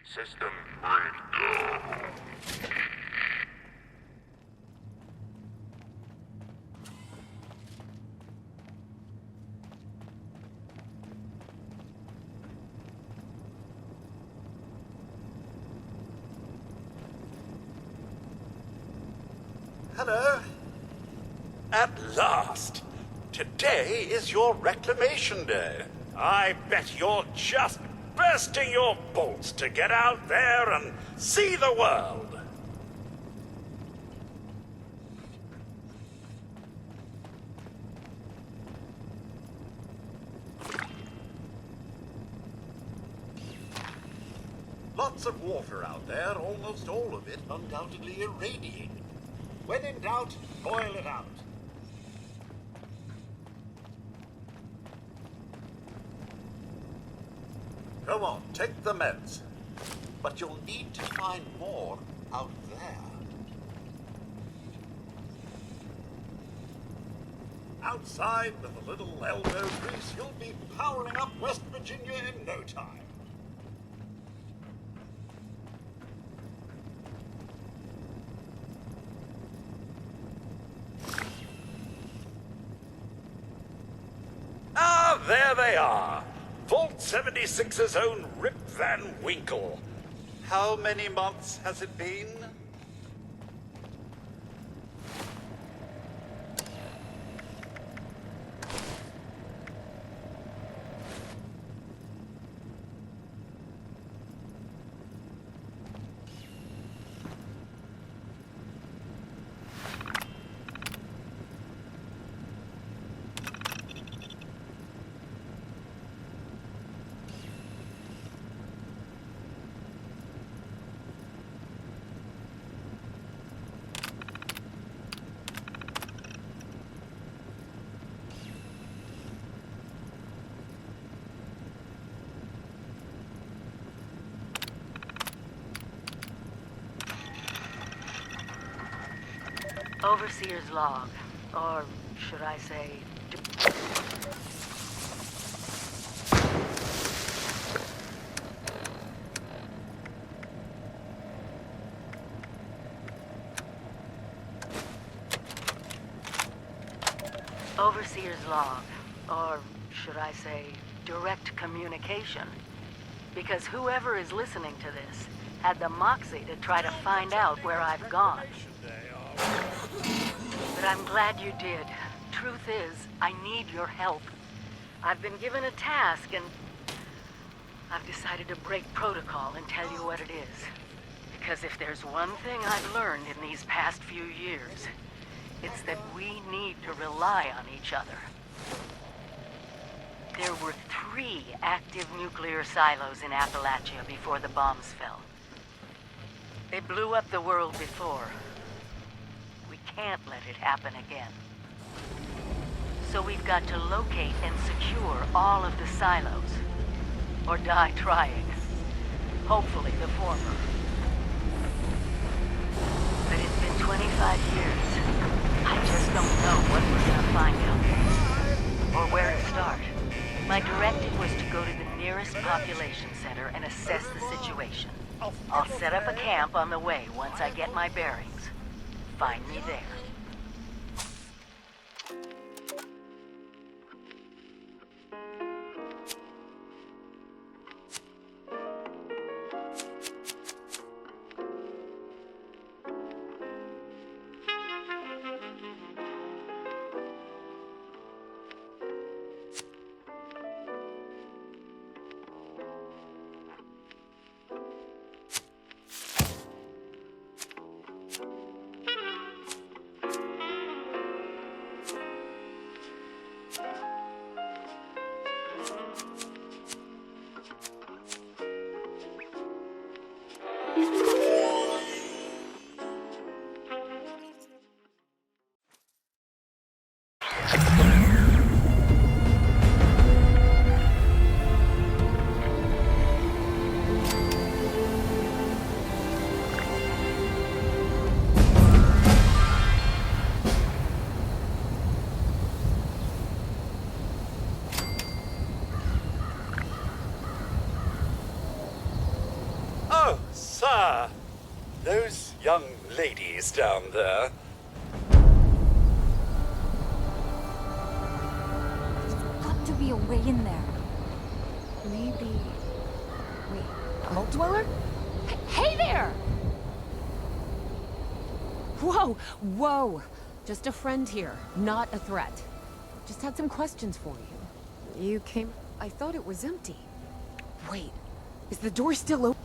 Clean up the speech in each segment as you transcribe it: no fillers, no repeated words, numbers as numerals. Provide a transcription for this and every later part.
System breakdown. Hello. At last! Today is your reclamation day. I bet you're just bursting your bolts to get out there and see the world. Lots of water out there, almost all of it undoubtedly irradiated. When in doubt, boil it out. Go on, take the meds. But you'll need to find more out there. Outside, with a little elbow grease, you'll be powering up West Virginia in no time. Ah, there they are. Vault 76's own Rip Van Winkle. How many months has it been? Overseer's log, or should I say... Overseer's log, or should I say direct communication. Because whoever is listening to this had the moxie to try to find out where I've gone. But I'm glad you did. Truth is, I need your help. I've been given a task and I've decided to break protocol and tell you what it is. Because if there's one thing I've learned in these past few years, it's that we need to rely on each other. There were 3 active nuclear silos in Appalachia before the bombs fell. They blew up the world before. We can't let it happen again. So we've got to locate and secure all of the silos. Or die trying. Hopefully the former. But it's been 25 years. I just don't know what we're gonna find out there. Or where to start. My directive was to go to the nearest population center and assess the situation. I'll set up a camp on the way once I get my bearings. Find me there. Oh, sir. Those young ladies down there. There's got to be a way in there. Maybe... Wait, a Moat Dweller? Hey there! Whoa, whoa! Just a friend here, not a threat. Just had some questions for you. You came... I thought it was empty. Wait, is the door still open?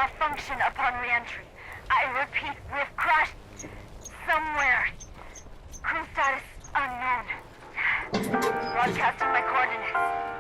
malfunction upon re-entry. I repeat, we've crashed somewhere. Crew status unknown. Broadcasting my coordinates.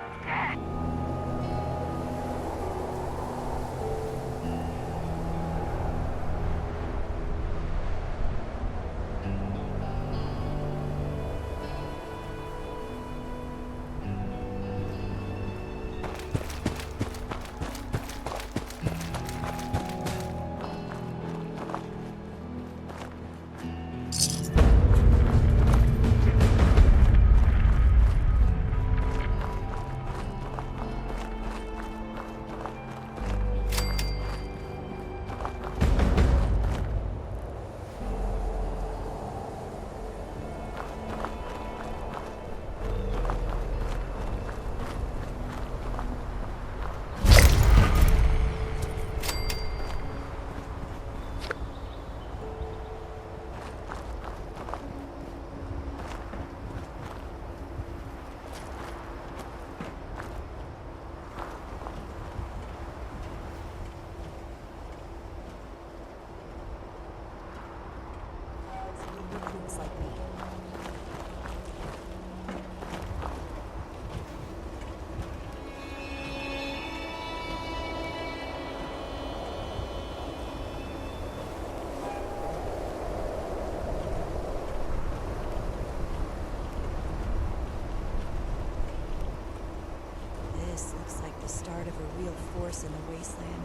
The start of a real force in the wasteland.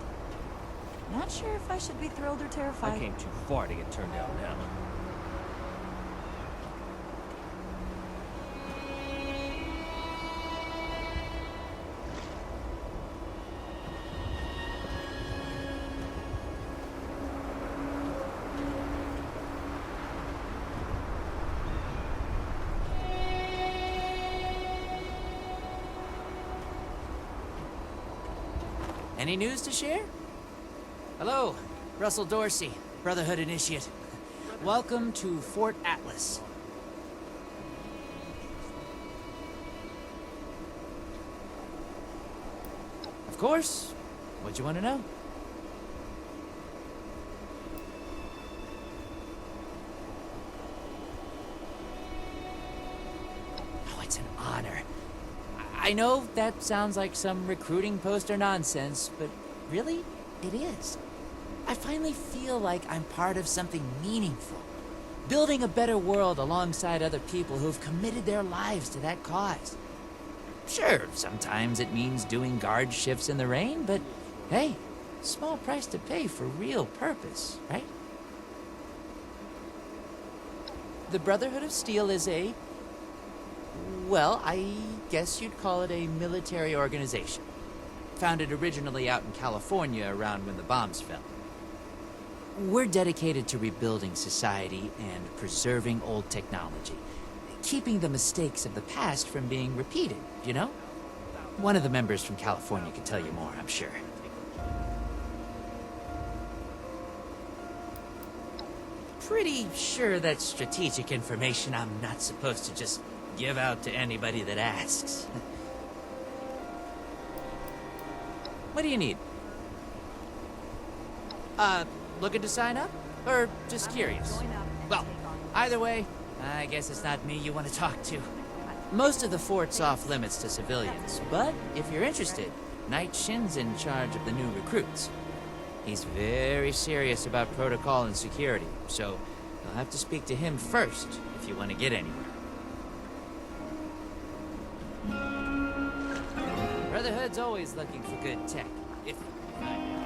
Not sure if I should be thrilled or terrified. I came too far to get turned down now. Any news to share? Hello, Russell Dorsey, Brotherhood Initiate. Welcome to Fort Atlas. Of course. What you want to know? Oh, it's an honor. I know that sounds like some recruiting poster nonsense, but really, it is. I finally feel like I'm part of something meaningful. Building a better world alongside other people who've committed their lives to that cause. Sure, sometimes it means doing guard shifts in the rain, but hey, small price to pay for real purpose, right? The Brotherhood of Steel is a... well, I guess you'd call it a military organization. Founded originally out in California around when the bombs fell. We're dedicated to rebuilding society and preserving old technology. Keeping the mistakes of the past from being repeated, you know? One of the members from California could tell you more, I'm sure. Pretty sure that's strategic information I'm not supposed to just give out to anybody that asks. What do you need? Looking to sign up? Or just curious? Well, either way, I guess it's not me you want to talk to. Most of the fort's off limits to civilians, but if you're interested, Knight Shin's in charge of the new recruits. He's very serious about protocol and security, so you'll have to speak to him first if you want to get anywhere. Brotherhood's always looking for good tech, if you can find it.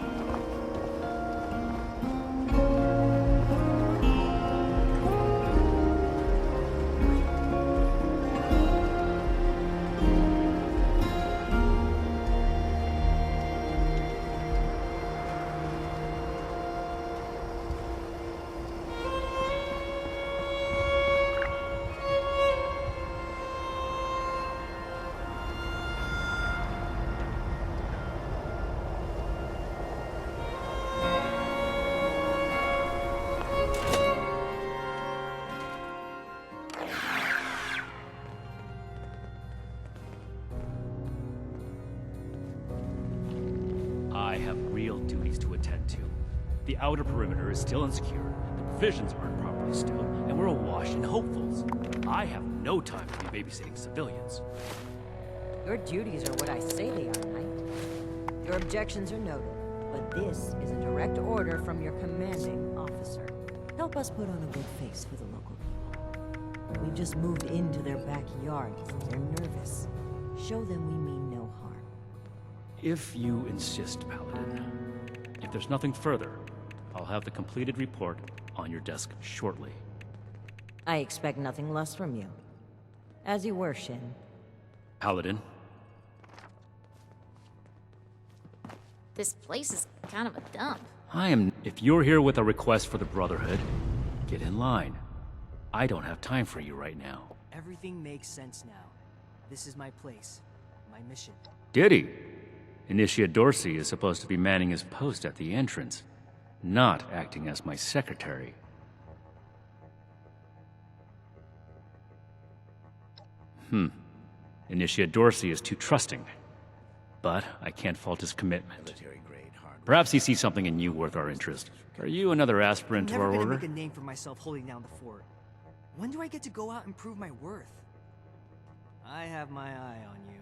I have real duties to attend to. The outer perimeter is still insecure, the provisions aren't properly stowed, and we're awash in hopefuls. I have no time to be babysitting civilians. Your duties are what I say they are, Knight. Your objections are noted, but this is a direct order from your commanding officer. Help us put on a good face for the local people. We've just moved into their backyard. They're nervous. Show them we mean no harm. If you insist, Paladin. If there's nothing further, I'll have the completed report on your desk shortly. I expect nothing less from you. As you were, Shin. Paladin. This place is kind of a dump. If you're here with a request for the Brotherhood, get in line. I don't have time for you right now. Everything makes sense now. This is my place. My mission. Did he? Initiate Dorsey is supposed to be manning his post at the entrance, not acting as my secretary. Initiate Dorsey is too trusting, but I can't fault his commitment. Perhaps he sees something in you worth our interest. Are you another aspirant to our I'm never order? gonna make a name for myself holding down the fort. When do I get to go out and prove my worth? I have my eye on you.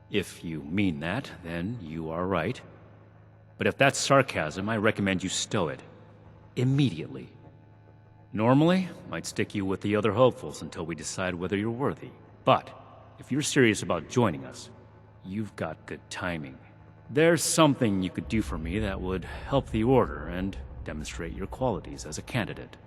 If you mean that, then you are right. But if that's sarcasm, I recommend you stow it. Immediately. Normally, I'd stick you with the other hopefuls until we decide whether you're worthy. But, if if you're serious about joining us, you've got good timing. There's something you could do for me that would help the Order and demonstrate your qualities as a candidate.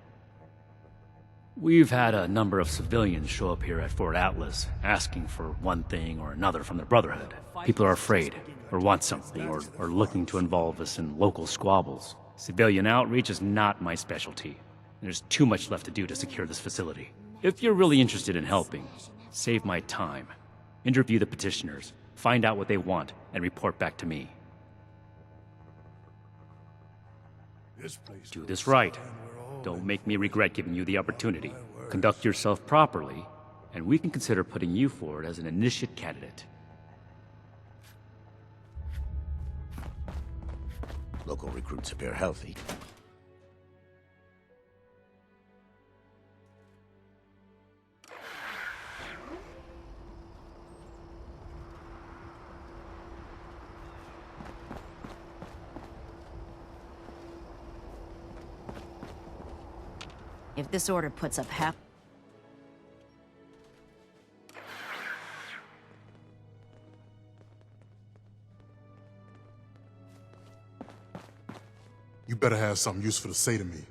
We've had a number of civilians show up here at Fort Atlas, asking for one thing or another from the Brotherhood. People are afraid, or want something, or looking to involve us in local squabbles. Civilian outreach is not my specialty. There's too much left to do to secure this facility. If you're really interested in helping, save my time. Interview the petitioners, find out what they want, and report back to me. Do this right. Don't make me regret giving you the opportunity. Conduct yourself properly, and we can consider putting you forward as an initiate candidate. Local recruits appear healthy. If this order puts up half... You better have something useful to say to me.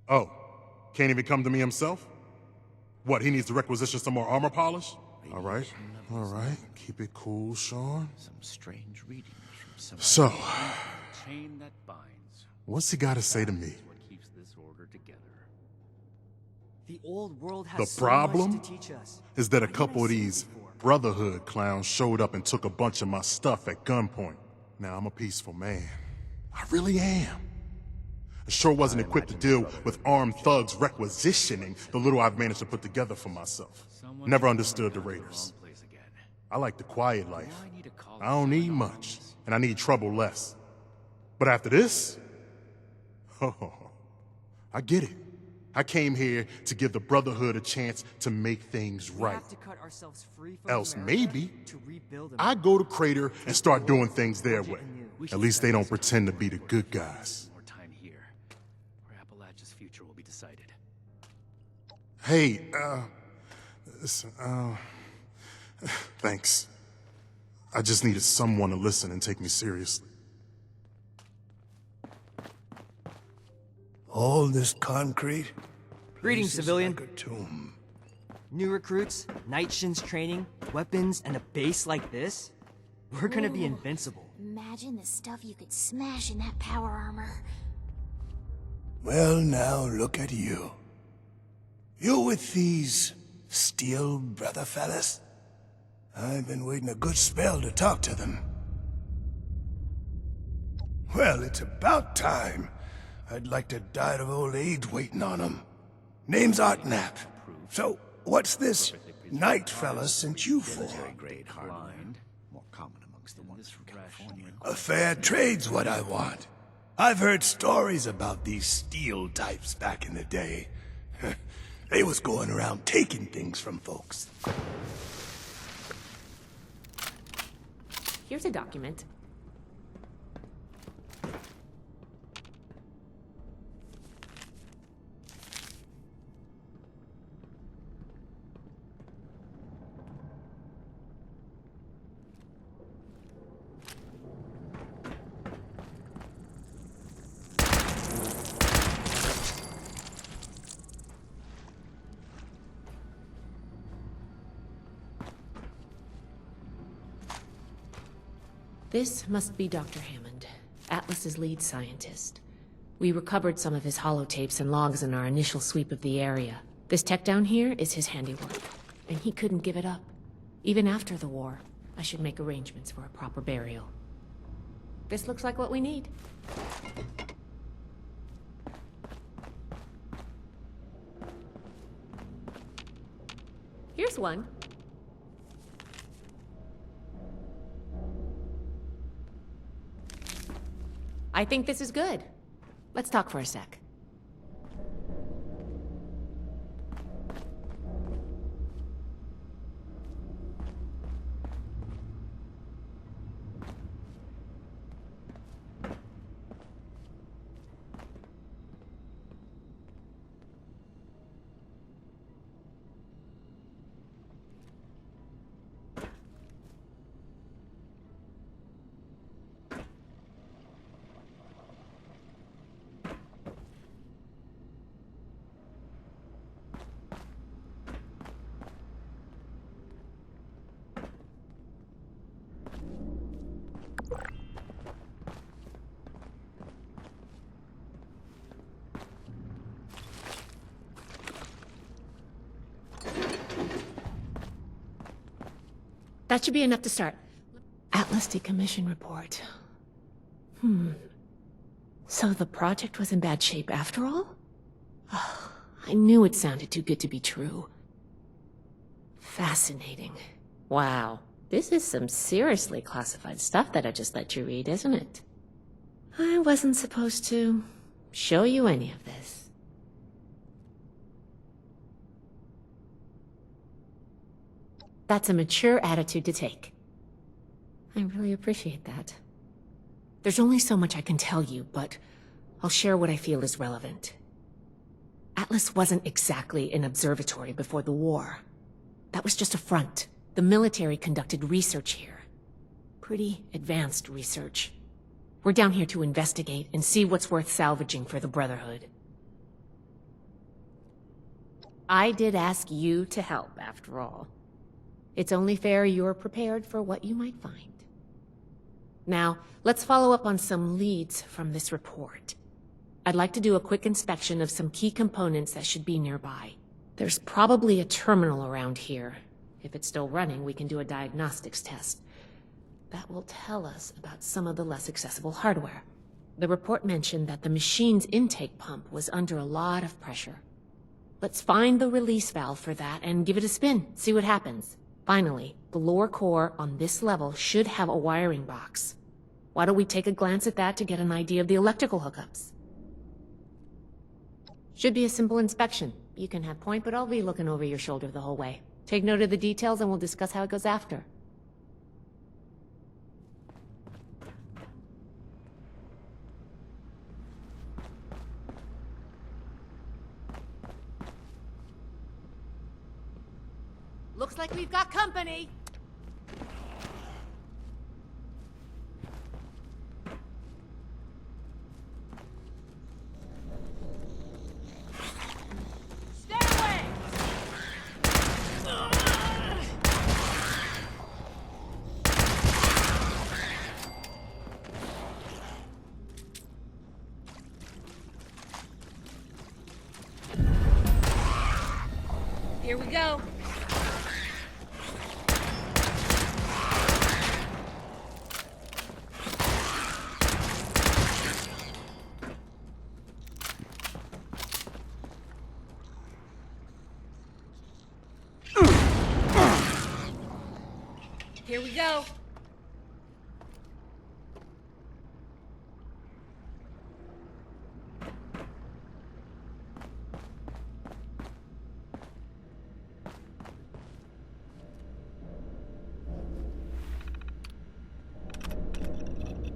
Oh, can't even come to me himself? What, he needs to requisition some more armor polish? All right. Keep it cool, Sean. Some strange readings from some... So, Chain that binds. what's he got to say to me? What keeps this order together? The old world has The so problem much to teach us. is that a couple of these Brotherhood clowns showed up and took a bunch of my stuff at gunpoint. Now, I'm a peaceful man. I really am. I sure wasn't equipped to deal with armed thugs requisitioning the little I've managed to put together for myself. Never understood the Raiders. I like the quiet life. I don't need much, and I need trouble less. But after this, oh, I get it. I came here to give the Brotherhood a chance to make things right. We have to cut ourselves free from Else America maybe to rebuild I go to Crater and start doing things their way. At least they don't pretend to be the good guys. More time here, where Appalachia's future will be decided. Hey, listen, thanks. I just needed someone to listen and take me seriously. All this concrete? Greetings, This is civilian. like a tomb. New recruits, night shins training, weapons, and a base like this? We're gonna be invincible. Imagine the stuff you could smash in that power armor. Well, now look at you. You with these steel brother fellas? I've been waiting a good spell to talk to them. Well, it's about time. I'd like to die of old age waiting on them. Name's Artnap. So, what's this night fella sent you for? Grade hardware. More common amongst the ones from California. A fair trade's what I want. I've heard stories about these steel types back in the day. They was going around taking things from folks. Here's a document. This must be Dr. Hammond, Atlas's lead scientist. We recovered some of his holotapes and logs in our initial sweep of the area. This tech down here is his handiwork, and he couldn't give it up. Even after the war, I should make arrangements for a proper burial. This looks like what we need. Here's one. I think this is good. Let's talk for a sec. That should be enough to start. Atlas decommission report. So the project was in bad shape after all? Oh, I knew it sounded too good to be true. Fascinating. Wow. This is some seriously classified stuff that I just let you read, isn't it? I wasn't supposed to show you any of this. That's a mature attitude to take. I really appreciate that. There's only so much I can tell you, but I'll share what I feel is relevant. Atlas wasn't exactly an observatory before the war. That was just a front. The military conducted research here. Pretty advanced research. We're down here to investigate and see what's worth salvaging for the Brotherhood. I did ask you to help, after all. It's only fair you're prepared for what you might find. Now, let's follow up on some leads from this report. I'd like to do a quick inspection of some key components that should be nearby. There's probably a terminal around here. If it's still running, we can do a diagnostics test. That will tell us about some of the less accessible hardware. The report mentioned that the machine's intake pump was under a lot of pressure. Let's find the release valve for that and give it a spin, see what happens. Finally, the lower core on this level should have a wiring box. Why don't we take a glance at that to get an idea of the electrical hookups? Should be a simple inspection. You can have point, but I'll be looking over your shoulder the whole way. Take note of the details and we'll discuss how it goes after. Looks like we've got company! Here we go. Here we go.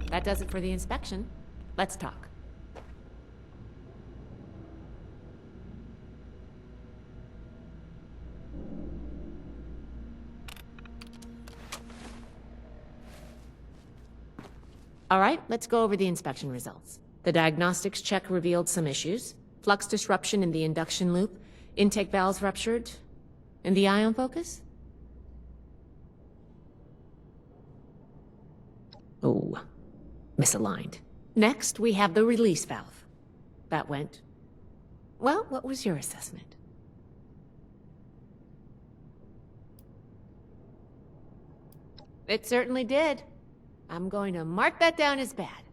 That does it for the inspection. Let's talk. All right, let's go over the inspection results. The diagnostics check revealed some issues. Flux disruption in the induction loop, intake valves ruptured, and the ion focus? Oh, misaligned. Next, we have the release valve. That went... Well, what was your assessment? It certainly did. I'm going to mark that down as bad.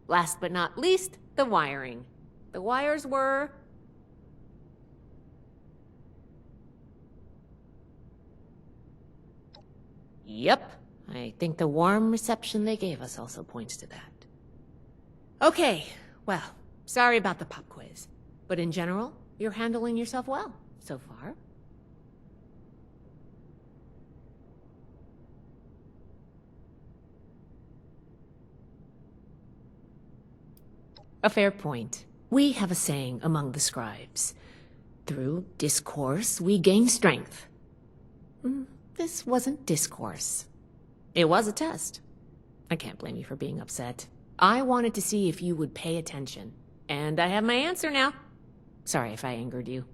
Last but not least, the wiring. The wires were... Yep. I think the warm reception they gave us also points to that. Okay, well, sorry about the pop quiz. But in general, you're handling yourself well, so far. A fair point. We have a saying among the scribes. Through discourse, we gain strength. This wasn't discourse. It was a test. I can't blame you for being upset. I wanted to see if you would pay attention. And I have my answer now. Sorry if I angered you.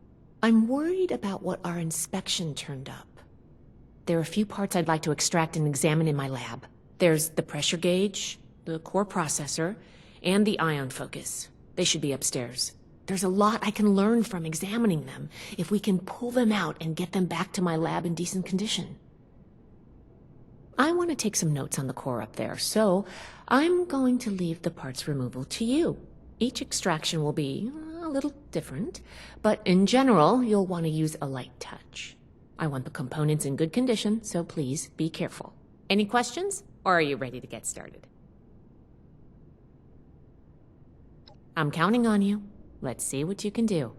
I'm worried about what our inspection turned up. There are a few parts I'd like to extract and examine in my lab. There's the pressure gauge, the core processor, and the ion focus. They should be upstairs. There's a lot I can learn from examining them if we can pull them out and get them back to my lab in decent condition. I want to take some notes on the core up there, so I'm going to leave the parts removal to you. Each extraction will be a little different, but in general, you'll want to use a light touch. I want the components in good condition, so please be careful. Any questions, or are you ready to get started? I'm counting on you. Let's see what you can do.